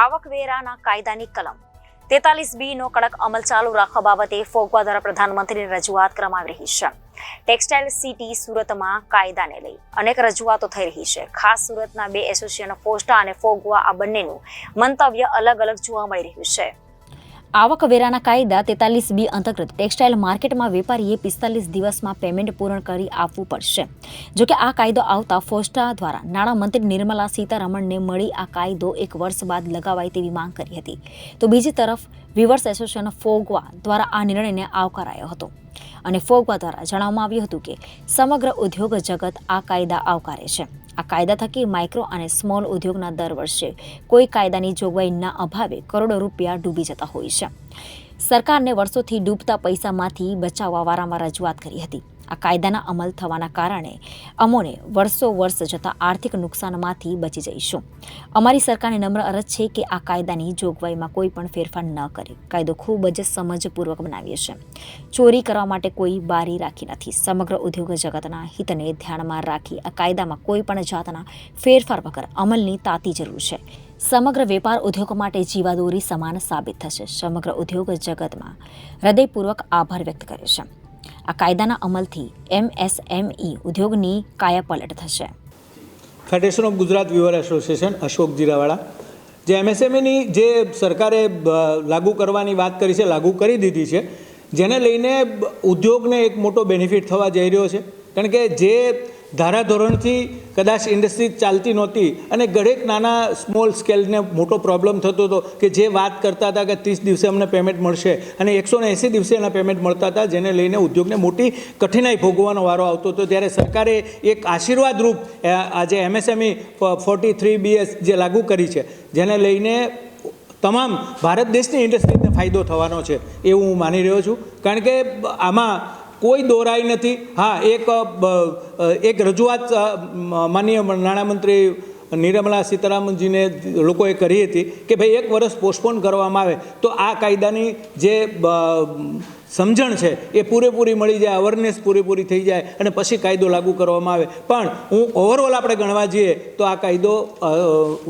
આવકવેરાના કાયદાની કલમ 43B નો કડક અમલ ચાલુ રાખવા બાબતે ફોગવા દ્વારા પ્રધાનમંત્રીને રજૂઆત કરવામાં આવી રહી છે। ટેક્સટાઇલ સિટી સુરતમાં કાયદાને લઈ અનેક રજૂઆતો થઈ રહી છે। ખાસ સુરતના બે એસોસિએશન ફોસ્ટા અને ફોગવા આ બંનેનું મંતવ્ય અલગ અલગ જોવા મળી રહ્યું છે। આવકવેરાના કાયદા 43B અંતર્ગત ટેક્સટાઇલ માર્કેટમાં વેપારીએ 45 દિવસમાં પેમેન્ટ પૂર્ણ કરી આપવું પડશે। જોકે આ કાયદો આવતા ફોસ્ટા દ્વારા નાણામંત્રી નિર્મલા સીતારમણને મળી આ કાયદો 1 વર્ષ બાદ લગાવાય તેવી માંગ કરી હતી, તો બીજી તરફ વીવર્સ એસોસિએશન ફોગવા દ્વારા આ નિર્ણયને આવકારાયો હતો અને ફોગવા દ્વારા જણાવવામાં આવ્યું હતું કે સમગ્ર ઉદ્યોગ જગત આ કાયદા આવકારે છે। આ કાયદા થકી માઇક્રો અને સ્મોલ ઉદ્યોગના દર વર્ષે કોઈ કાયદાની જોગવાઈના અભાવે કરોડો રૂપિયા ડૂબી જતા હોય છે। સરકારને વર્ષોથી ડૂબતા પૈસામાંથી બચાવવા વારંવાર રજૂઆત કરી હતી। આ કાયદાના અમલ થવાના કારણે અમોને વર્ષ જતા આર્થિક નુકસાનમાંથી બચી જઈશું। અમારી સરકારને નમ્ર અરજ છે કે આ કાયદાની જોગવાઈમાં કોઈ પણ ફેરફાર ન કરે। કાયદો ખૂબ જ સમજપૂર્વક બનાવ્યો છે, ચોરી કરવા માટે કોઈ બારી રાખી નથી। સમગ્ર ઉદ્યોગ જગતના હિતને ધ્યાનમાં રાખી આ કાયદામાં કોઈ પણ જાતના ફેરફાર વગર અમલની તાતી જરૂર છે। સમગ્ર વેપાર ઉદ્યોગ માટે જીવાદોરી સમાન સાબિત થશે। સમગ્ર ઉદ્યોગ જગતમાં હૃદયપૂર્વક આભાર વ્યક્ત કરે છે। આ કાયદાના અમલથી MSME ઉદ્યોગની કાયાપલટ થશે। Federation of Gujarat weaver association Ashok Jirawala, જે MSMEની જે સરકારે લાગુ કરવાની વાત કરી છે, લાગુ કરી દીધી છે, જેને લઈને ઉદ્યોગને એક મોટો બેનિફિટ થવા જઈ રહ્યો છે। કારણ કે જે ધારાધોરણથી કદાચ ઇન્ડસ્ટ્રી ચાલતી નહોતી અને દરેક નાના સ્મોલ સ્કેલને મોટો પ્રોબ્લેમ થતો હતો કે જે વાત કરતા હતા કે 30 દિવસે અમને પેમેન્ટ મળશે અને 180 દિવસે એના પેમેન્ટ મળતા હતા, જેને લઈને ઉદ્યોગને મોટી કઠિનાઈ ભોગવવાનો વારો આવતો હતો। ત્યારે સરકારે એક આશીર્વાદરૂપ આજે MSME 43BS જે લાગુ કરી છે, જેને લઈને તમામ ભારત દેશની ઇન્ડસ્ટ્રીને ફાયદો થવાનો છે એવું હું માની રહ્યો છું। કારણ કે આમાં કોઈ દોરાઈ નથી। હા, એક રજૂઆત માનનીય નાણામંત્રી નિર્મલા સીતારામનજીને લોકોએ કરી હતી કે ભાઈ 1 વર્ષ પોસ્ટપોન કરવામાં આવે તો આ કાયદાની જે સમજણ છે એ પૂરેપૂરી મળી જાય, અવેરનેસ પૂરેપૂરી થઈ જાય અને પછી કાયદો લાગુ કરવામાં આવે। પણ હું ઓવરઓલ આપણે ગણવા જઈએ તો આ કાયદો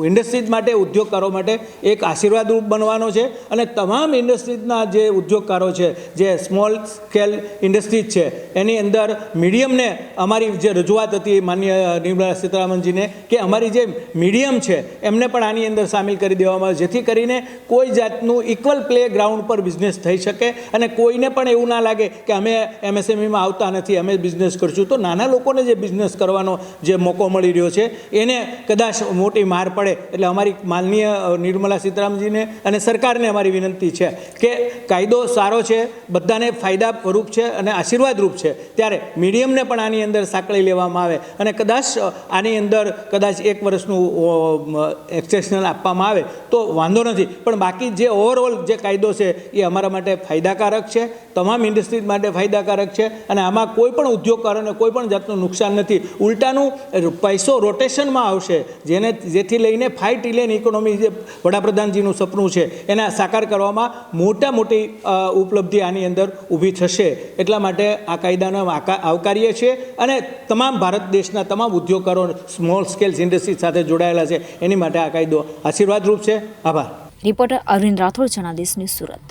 ઇન્ડસ્ટ્રીઝ માટે, ઉદ્યોગકારો માટે એક આશીર્વાદરૂપ બનવાનો છે અને તમામ ઇન્ડસ્ટ્રીઝના જે ઉદ્યોગકારો છે, જે સ્મોલ સ્કેલ ઇન્ડસ્ટ્રીઝ છે, એની અંદર મીડિયમને અમારી જે રજૂઆત હતી માનનીય નિર્મલા સીતારામનજીને કે અમારી જે મીડિયમ છે એમને પણ આની અંદર સામેલ કરી દેવામાં આવે, જેથી કરીને કોઈ જાતનું ઇક્વલ પ્લે ગ્રાઉન્ડ પર બિઝનેસ થઈ શકે અને કોઈને પણ એવું ના લાગે કે અમે MSMEમાં આવતા નથી, અમે બિઝનેસ કરશું। તો નાના લોકોને જે બિઝનેસ કરવાનો જે મોકો મળી રહ્યો છે એને કદાચ મોટી માર પડે, એટલે અમારી માનનીય નિર્મલા સીતારામનજીને અને સરકારને અમારી વિનંતી છે કે કાયદો સારો છે, બધાને ફાયદારૂપ છે અને આશીર્વાદરૂપ છે, ત્યારે મીડિયમને પણ આની અંદર સાંકળી લેવામાં આવે અને કદાચ આની અંદર કદાચ 1 વર્ષનું એક્સટેન્શન આપવામાં આવે તો વાંધો નથી। પણ બાકી જે ઓવરઓલ જે કાયદો છે એ અમારા માટે ફાયદાકારક છે, તમામ ઇન્ડસ્ટ્રીઝ માટે ફાયદાકારક છે અને આમાં કોઈ પણ ઉદ્યોગકારોને કોઈ પણ જાતનું નુકસાન નથી। ઉલટાનું પૈસો રોટેશનમાં આવશે, જેથી લઈને 5 ટ્રિલિયન ઇકોનોમી જે વડાપ્રધાનજીનું સપનું છે એને સાકાર કરવામાં મોટી ઉપલબ્ધિ આની અંદર ઊભી થશે। એટલા માટે આ કાયદાને આવકારીએ છીએ અને તમામ ભારત દેશના તમામ ઉદ્યોગકારો સ્મોલ સ્કેલ ઇન્ડસ્ટ્રી સાથે જોડાયેલા છે, એની માટે આ કાયદો આશીર્વાદરૂપ છે। આભાર। Reporter Arvind Rathod, Janadesh news, Surat.